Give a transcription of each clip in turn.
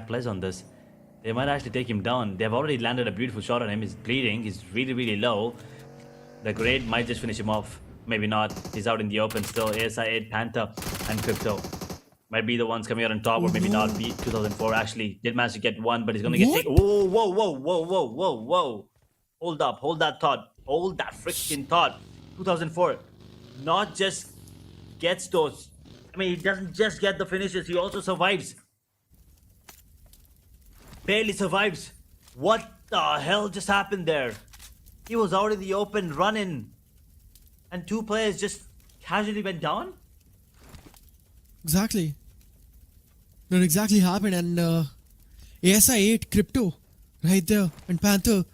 capitalize on this. They might actually take him down. They've already landed a beautiful shot on him. He's bleeding. He's really, really low. The grenade might just finish him off. Maybe not. He's out in the open still. ASI 8, Panther, and Crypto might be the ones coming out on top, or maybe not. Be 2004 actually did manage to get one, but he's gonna get taken. Whoa, whoa, whoa, whoa, whoa, whoa, whoa! Hold up, hold that thought, hold that freaking thought. 2004, not just gets those. I mean, he doesn't just get the finishes. He also survives. Barely survives. What the hell just happened there? He was out in the open running, and two players just casually went down. Exactly. That exactly happened, and ASI 8, Crypto, right there, and Panther.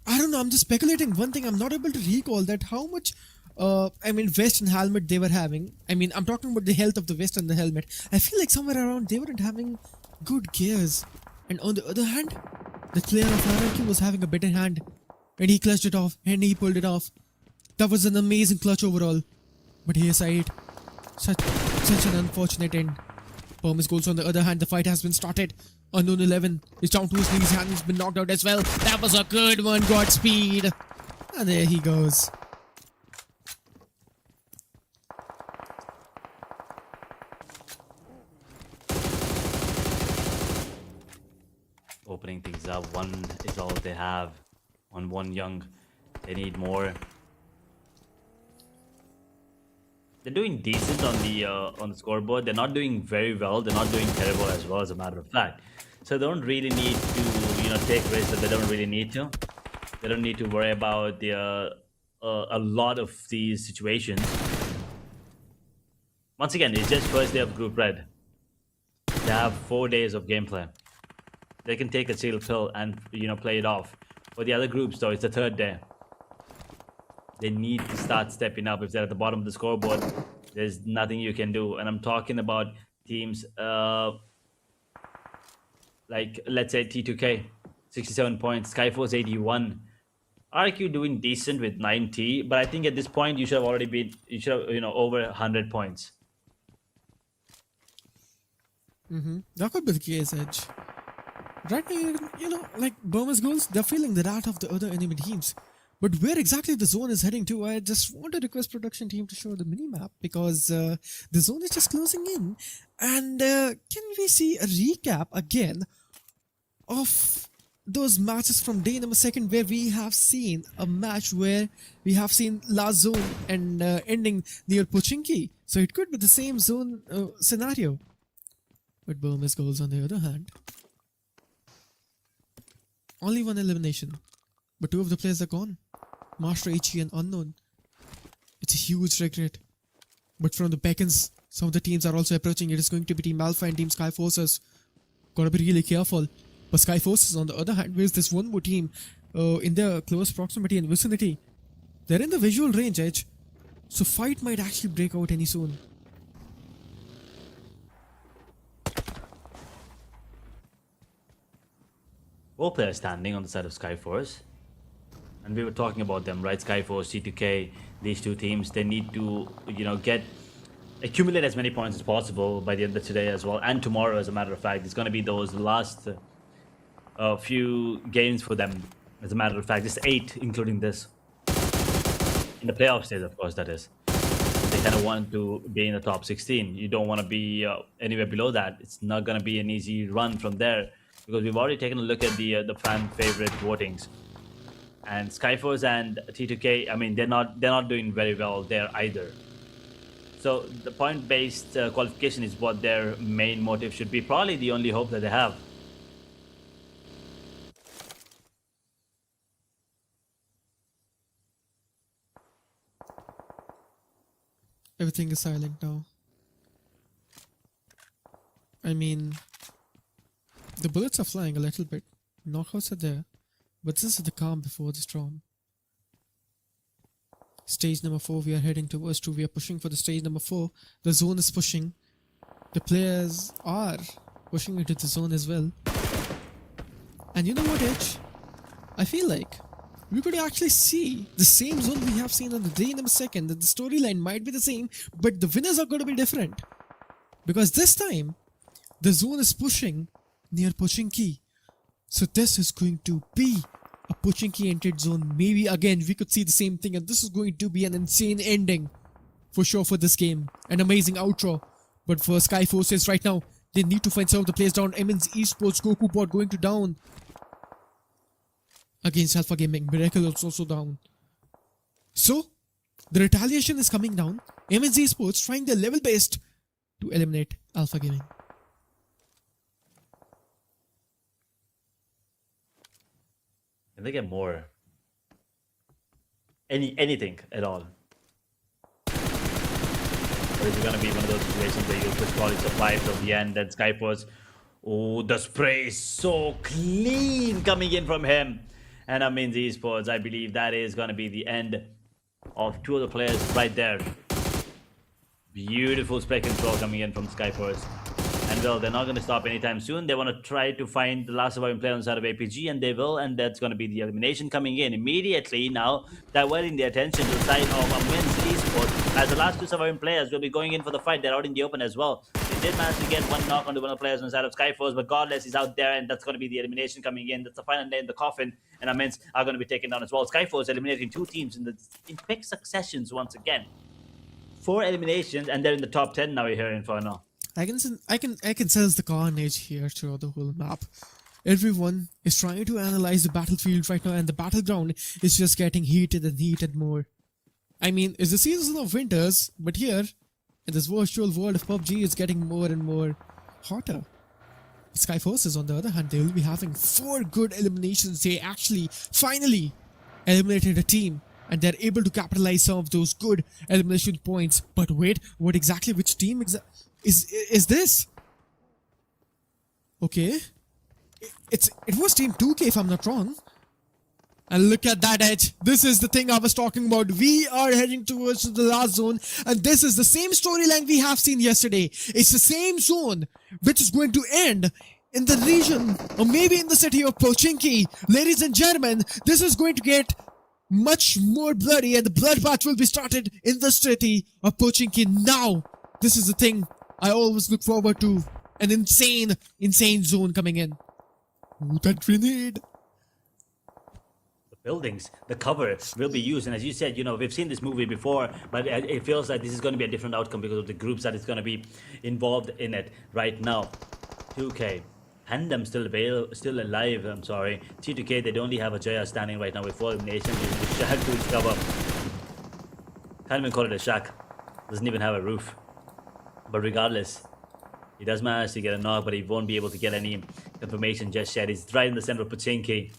I don't know, I'm just speculating. One thing, I'm not able to recall that how much, vest and helmet they were having. I mean, I'm talking about the health of the vest and the helmet. I feel like somewhere around they weren't having good gears. And on the other hand, the player of RRQ was having a better hand. And he clutched it off, and he pulled it off. That was an amazing clutch overall. But ASI 8, such an unfortunate end. Permis goals on the other hand, the fight has been started. Unknown 11 is down to his knees and he's been knocked out as well. That was a good one, Godspeed. And there he goes. Opening things up, one is all they have on one young. They need more. They're doing decent on the scoreboard. They're not doing very well. They're not doing terrible as well, as a matter of fact. So they don't really need to, take risks that they don't really need to. They don't need to worry about a lot of these situations. Once again, it's just first day of Group Red. They have 4 days of gameplay. They can take a chill pill and play it off. For the other groups, though, it's the third day. They need to start stepping up. If they're at the bottom of the scoreboard, there's nothing you can do. And I'm talking about teams like, let's say, T2K, 67 points, Skyforce 81. RQ doing decent with 90, but I think at this point you should have already been, over 100 points. That could be the case, Edge. Right now, like Burma's goals, they're feeling the wrath of the other enemy teams. But where exactly the zone is heading to, I just want to request production team to show the minimap, because the zone is just closing in. And can we see a recap again of those matches from day number 2, where we have seen a match where we have seen last zone and ending near Pochinki. So it could be the same zone scenario. But Burma's goals on the other hand, only one elimination, but 2 of the players are gone. Master HE and Unknown. It's a huge regret. But from the beacons, some of the teams are also approaching. It is going to be Team Alpha and Team Skyforces. Gotta be really careful. But Skyforces, on the other hand, where's this one more team in their close proximity and vicinity? They're in the visual range, Edge. So fight might actually break out any soon. Both players standing on the side of Skyforce. And we were talking about them, right? Skyforce, C2K, these two teams, they need to, accumulate as many points as possible by the end of today as well. And tomorrow, as a matter of fact, it's going to be those last few games for them. As a matter of fact, just 8, including this. In the playoff stage, of course, that is. They kind of want to be in the top 16. You don't want to be anywhere below that. It's not going to be an easy run from there, because we've already taken a look at the fan favorite votings. And Skyforce and T2K, I mean, they're not doing very well there either. So the point-based qualification is what their main motive should be. Probably the only hope that they have. Everything is silent now. I mean, the bullets are flying a little bit. Knockouts are there. But this is the calm before the storm. Stage number 4, we are heading towards 2. We are pushing for the stage number 4. The zone is pushing. The players are pushing into the zone as well. And you know what, Edge? I feel like we could actually see the same zone we have seen on the day number 2. That the storyline might be the same, but the winners are going to be different. Because this time, the zone is pushing near Pochinki. So this is going to be a Pochinki entered zone. Maybe again we could see the same thing, and this is going to be an insane ending for sure for this game. An amazing outro. But for Sky Forces right now, they need to find some of the players down. MN's Esports, Goku Bot going to down against Alpha Gaming. Miracle is also down. So the retaliation is coming down. MN's Esports trying their level best to eliminate Alpha Gaming. Can they get more? Anything at all? Or is it gonna be one of those situations where you push quality supply till the end, then Skyforce? Oh, the spray is so clean coming in from him. And I mean Esports, I believe that is gonna be the end of two of the players right there. Beautiful spray control coming in from Skyforce. And well, they're not going to stop anytime soon. They want to try to find the last surviving player on the side of APG, and they will, and that's going to be the elimination coming in immediately now, diverting the attention to the side of Men's Esports, as the last two surviving players will be going in for the fight. They're out in the open as well. They did manage to get one knock onto one of the players on the side of Skyforce, but Godless is out there, and that's going to be the elimination coming in. That's the final nail in the coffin, and Amens are going to be taken down as well. Skyforce eliminating two teams in quick successions once again. 4 eliminations, and they're in the top 10 now here in Inferno. I can sense the carnage here throughout the whole map. Everyone is trying to analyze the battlefield right now, and the battleground is just getting heated and heated more. I mean, it's the season of winters, but here, in this virtual world of PUBG, it's getting more and more hotter. Skyforces, on the other hand, they will be having 4 good eliminations. They actually, finally, eliminated a team, and they're able to capitalize some of those good elimination points. But wait, what exactly, which team is this? Okay, it was Team 2K if I'm not wrong. And look at that edge. This is the thing I was talking about. We are heading towards the last zone, and this is the same storyline we have seen yesterday. It's the same zone which is going to end in the region, or maybe in the city of Pochinki. Ladies and gentlemen, this is going to get much more bloody, and the bloodbath will be started in the city of Pochinki now. This is the thing I always look forward to. An insane zone coming in. Ooh, that grenade. The buildings, the cover will be used. And as you said, you know, we've seen this movie before, but it feels like this is going to be a different outcome because of the groups that is going to be involved in it right now. 2K. Handem still alive, I'm sorry. T2K, they only have a Jaya standing right now with 4 eliminations. Using the shack to its cover. Can't even call it a shack. Doesn't even have a roof. But regardless, he does manage to get a knock, but he won't be able to get any confirmation just yet. He's right in the center of Pochinki,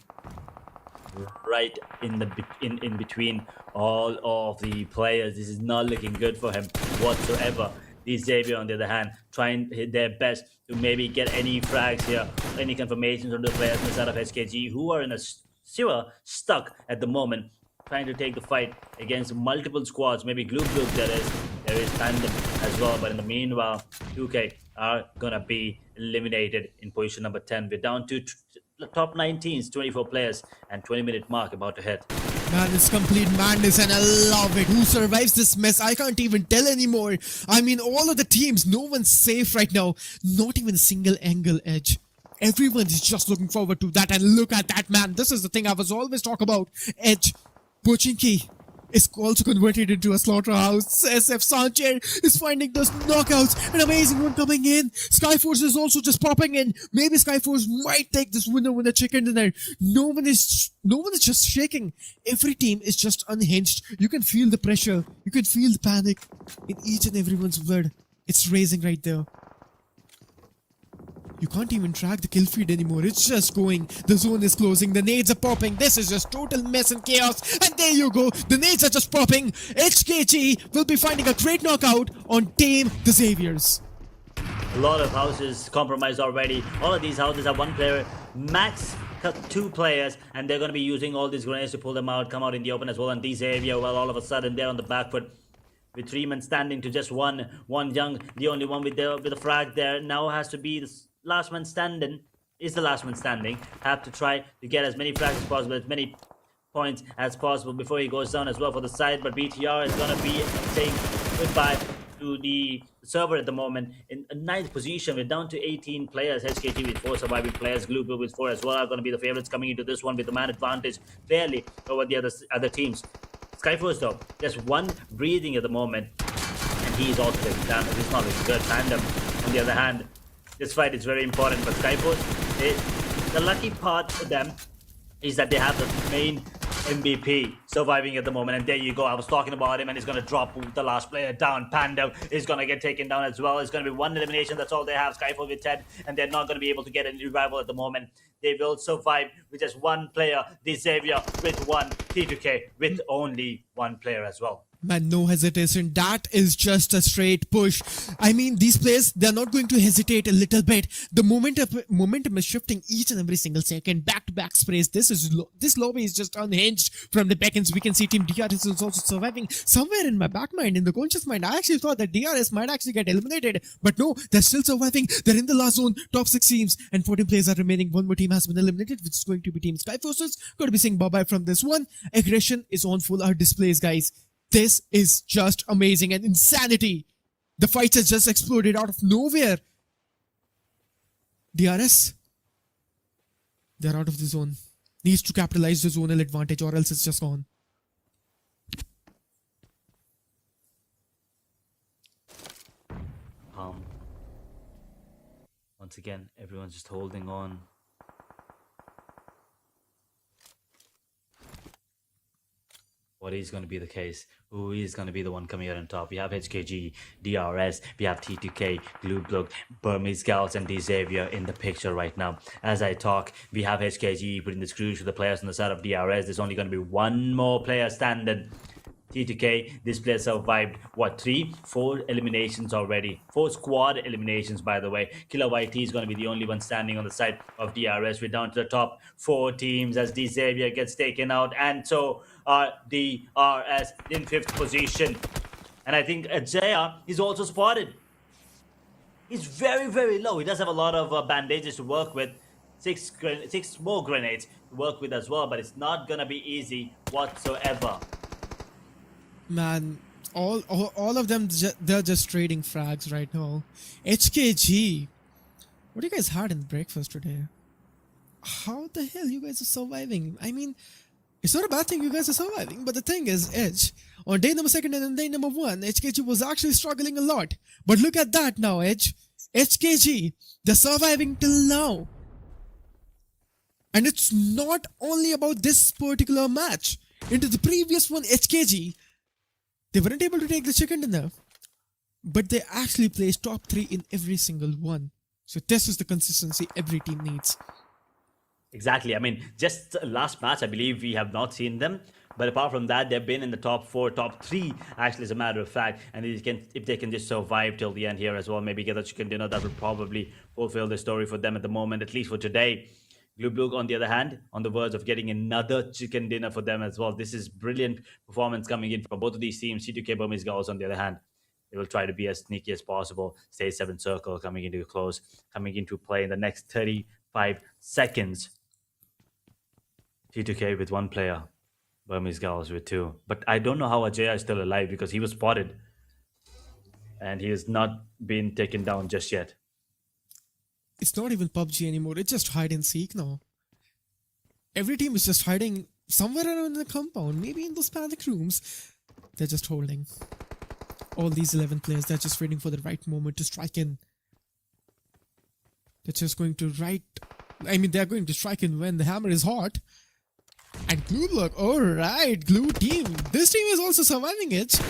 right in between all of the players. This is not looking good for him whatsoever. The Xavier, on the other hand, trying their best to maybe get any frags here, any confirmations from the players inside of SKG, who are in a sewer stuck at the moment, trying to take the fight against multiple squads. Maybe Gloop there is Tandem as well, but in the meanwhile, 2K are gonna be eliminated in position number 10. We're down to the top 19s, 24 players, and 20-minute mark about to hit. Man, it's complete madness, and I love it. Who survives this mess? I can't even tell anymore. I mean, all of the teams, no one's safe right now. Not even a single angle edge. Everyone is just looking forward to that, and look at that, man. This is the thing I was always talk about. Edge. Pochinki is also converted into a slaughterhouse. SF Sanchez is finding those knockouts. An amazing one coming in. Skyforce is also just popping in. Maybe Skyforce might take this winner with a chicken dinner. No one is just shaking. Every team is just unhinged. You can feel the pressure. You can feel the panic in each and everyone's blood. It's raising right there. You can't even track the kill feed anymore. It's just going. The zone is closing. The nades are popping. This is just total mess and chaos. And there you go. The nades are just popping. HKG will be finding a great knockout on Team the Xaviers. A lot of houses compromised already. All of these houses have 1 player, max 2 players, and they're going to be using all these grenades to pull them out, come out in the open as well. And Xavier, well, all of a sudden they're on the back foot. With 3 men standing to just one young, the only one with the frag there now has to be the last man standing. Is the last man standing. Have to try to get as many frags as possible, as many points as possible before he goes down as well for the side. But BTR is going to be saying goodbye to the server at the moment in a ninth position. We're down to 18 players. HKT with 4 surviving players. Global with 4 as well are going to be the favorites coming into this one with the man advantage clearly over the other teams. Skyforce though, just one breathing at the moment, and he's also taking damage. He's not looking good. Tandem, on the other hand, this fight is very important, but Skyforce, the lucky part for them is that they have the main MVP surviving at the moment, and there you go. I was talking about him, and he's going to drop the last player down. Panda is going to get taken down as well. It's going to be one elimination. That's all they have. Skyfall with 10, and they're not going to be able to get any revival at the moment. They will survive with just one player. The Xavier with 1, T2K with only 1 player as well. Man, no hesitation. That is just a straight push. I mean, these players, they're not going to hesitate a little bit. The momentum is shifting each and every single second. Back-to-back sprays. This lobby is just unhinged from the backends. We can see Team DRS is also surviving. Somewhere in my back mind, in the conscious mind, I actually thought that DRS might actually get eliminated. But no, they're still surviving. They're in the last zone. Top 6 teams and 14 players are remaining. One more team has been eliminated, which is going to be Team Skyforces. Going to be saying bye-bye from this one. Aggression is on full art displays, guys. This is just amazing and insanity. The fights has just exploded out of nowhere. DRS, they're out of the zone. Needs to capitalize the zonal advantage or else it's just gone. Once again, everyone's just holding on. What is going to be the case? Who is going to be the one coming out on top? We have HKG, DRS, we have T2K, Glublook, Burmese Gals, and Xavier in the picture right now. As I talk, we have HKG putting the screws to the players on the side of DRS. There's only going to be one more player standing. T2K, this player survived, what, 4 eliminations already. 4 squad eliminations, by the way. Killer YT is going to be the only one standing on the side of DRS. We're down to the top 4 teams as Xavier gets taken out. And so are DRS in 5th position. And I think Ajaya is also spotted. He's very, very low. He does have a lot of bandages to work with. 6 more grenades to work with as well. But it's not going to be easy whatsoever. Man, all of them, they're just trading frags right now. HKG, what do you guys had in breakfast today? How the hell you guys are surviving? I mean, it's not a bad thing you guys are surviving, but the thing is, Edge, on day number 2 and then day number 1, HKG was actually struggling a lot. But look at that now, Edge. HKG, they're surviving till now. And it's not only about this particular match. Into the previous one, HKG, they weren't able to take the chicken dinner, but they actually placed top 3 in every single one. So this is the consistency every team needs. Exactly. I mean, just last match, I believe we have not seen them. But apart from that, they've been in the top 4, top 3, actually, as a matter of fact. And if they can just survive till the end here as well, maybe get a chicken dinner, that will probably fulfill the story for them at the moment, at least for today. Glublook, on the other hand, on the verge of getting another chicken dinner for them as well. This is brilliant performance coming in from both of these teams. C2K Burmese Girls, on the other hand, they will try to be as sneaky as possible. Stage 7 circle coming into close, coming into play in the next 35 seconds. C2K with 1 player, Burmese Girls with 2. But I don't know how Ajaya is still alive because he was spotted. And he has not been taken down just yet. It's not even PUBG anymore. It's just hide and seek now. Every team is just hiding somewhere around the compound. Maybe in those panic rooms. They're just holding. All these 11 players, they're just waiting for the right moment to strike in. They're just going to they're going to strike in when the hammer is hot. And Glue look, alright, Glue team. This team is also surviving it.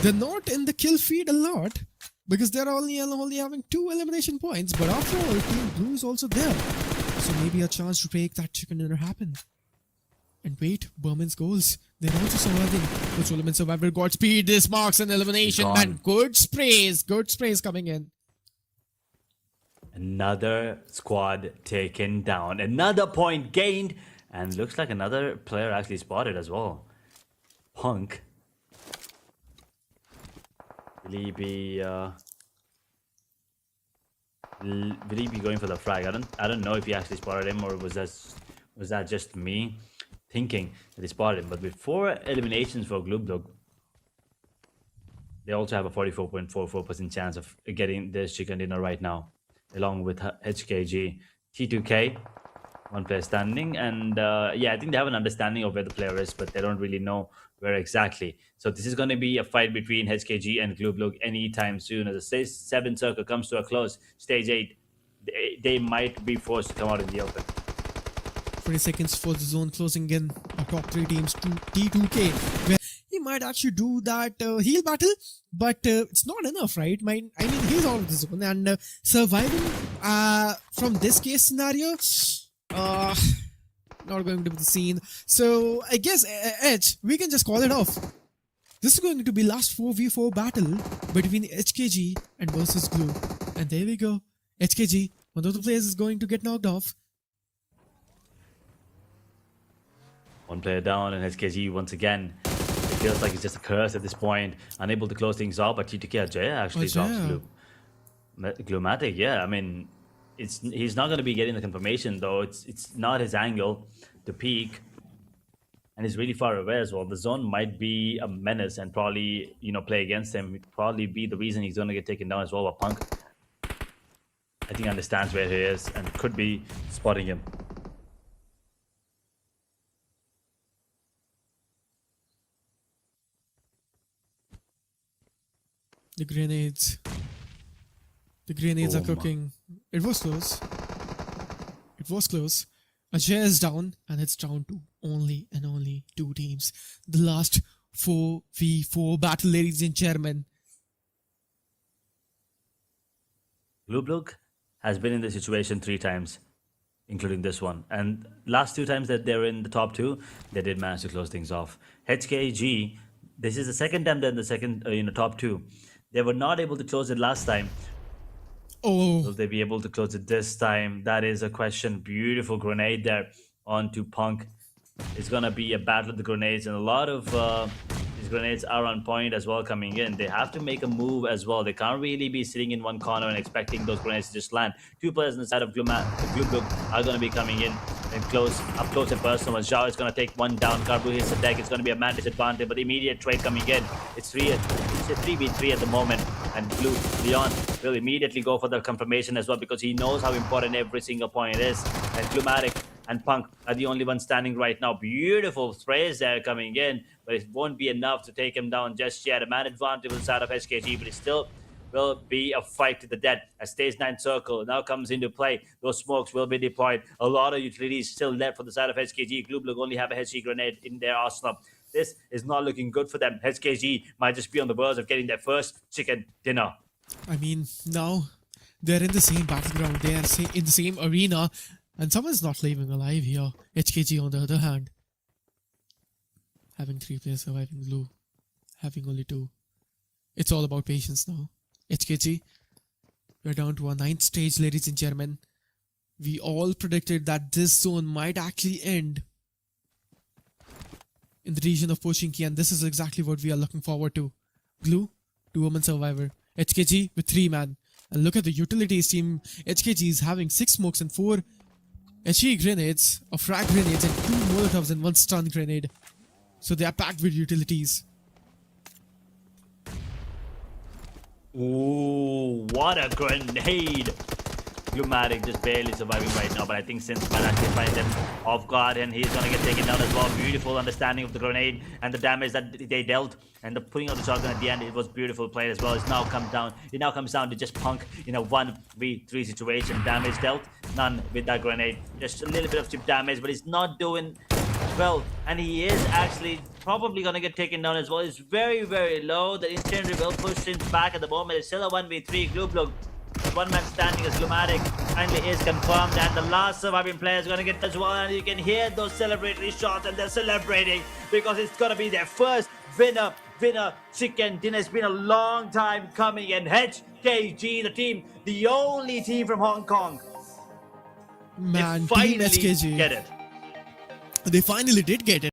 They're not in the kill feed a lot. Because they're only having 2 elimination points. But after all, Team Blue is also there. So maybe a chance to make that chicken dinner happen. And wait, Berman's goals. They're also surviving. The Solomon survivor got speed. This marks an elimination. Man, good sprays. Good sprays coming in. Another squad taken down. Another point gained. And looks like another player actually spotted as well. Punk. Will he be going for the frag? I don't know if he actually spotted him, or was that just me thinking that he spotted him? But with 4 eliminations for Glubdog, They also have a 44.44% chance of getting this chicken dinner right now, along with HKG. T2K, one player standing, and yeah, I think they have an understanding of where the player is, but they don't really know where exactly. So this is going to be a fight between HKG and Glublook anytime soon. As the stage 7 circle comes to a close, stage 8, they might be forced to come out in the open. 20 seconds for the zone closing in. Our top 3 teams to T2K. Where he might actually do that heal battle, but it's not enough, right? I mean, he's out of the zone, and surviving from this case scenario, not going to be the scene. So I guess Edge, we can just call it off. This is going to be last 4v4 battle between HKG and versus Glue. And there we go. HKG, one of the players is going to get knocked off. One player down, and HKG once again. It feels like it's just a curse at this point. Unable to close things off, but T2K Ajay actually drops Glumatic. Yeah, I mean, he's not going to be getting the confirmation though. It's not his angle to peak, and he's really far away as well. The zone might be a menace and probably play against him. Probably be the reason he's going to get taken down as well. But Punk, I think, understands where he is and could be spotting him. The grenades. The grenades are cooking. It was close. It was close. Ajay is down, and it's down to only and only 2 teams. The last 4v4 battle, ladies and gentlemen. Glublook has been in this situation 3 times, including this one. And last 2 times that they're in the top 2, they did manage to close things off. HKG, this is the second time they're in the second, top 2. They were not able to close it last time. Oh. Will they be able to close it this time? That is a question. Beautiful grenade there onto Punk. It's going to be a battle of the grenades, and a lot of these grenades are on point as well coming in. They have to make a move as well. They can't really be sitting in one corner and expecting those grenades to just land. 2 players on the side of Glublook are going to be coming in and up close and personal. As Zhao is going to take one down. Karbu hits the deck. It's going to be a man disadvantage, but immediate trade coming in. It's a 3v3 at the moment, and Leon will immediately go for the confirmation as well, because he knows how important every single point is. And Glumatic and Punk are the only ones standing right now. Beautiful sprays there coming in, but it won't be enough to take him down just yet. A man advantage on the side of SKG, but it still will be a fight to the death as stage 9 circle now comes into play. Those smokes will be deployed. A lot of utilities still left for the side of SKG. Glublook only have a HG grenade in their arsenal. This is not looking good for them. HKG might just be on the verge of getting their first chicken dinner. I mean, now they're in the same battleground. They are in the same arena, and someone's not leaving alive here. HKG, on the other hand, having 3 players surviving Blue, having only 2. It's all about patience now. HKG, we're down to our 9th stage, ladies and gentlemen. We all predicted that this zone might actually end in the region of Pochinki, and this is exactly what we are looking forward to. Glue, 2-woman survivor. HKG with 3 man. And look at the utilities team. HKG is having 6 smokes and 4 HE grenades, or frag grenades, and 2 molotovs and 1 stun grenade. So they are packed with utilities. Ooh, what a grenade! Glumatic just barely surviving right now, but I think Synth might actually find them off guard, and he's gonna get taken down as well. Beautiful understanding of the grenade and the damage that they dealt, and the putting out the shotgun at the end. It was beautiful play as well. It now comes down to just Punk in a 1v3 situation. Damage dealt, none with that grenade. Just a little bit of chip damage, but he's not doing well, and he is actually probably gonna get taken down as well. It's very, very low. The incendiary will push Synth back at the moment. It's still a 1v3. Glublook, 1 man standing as Glumatic finally is confirmed, and the last surviving player is going to get as well, and you can hear those celebratory shots, and they're celebrating because it's going to be their first winner chicken dinner. It's been a long time coming, and HKG, the only team from Hong Kong, Man, they finally Team HKG. get it. They finally did get it.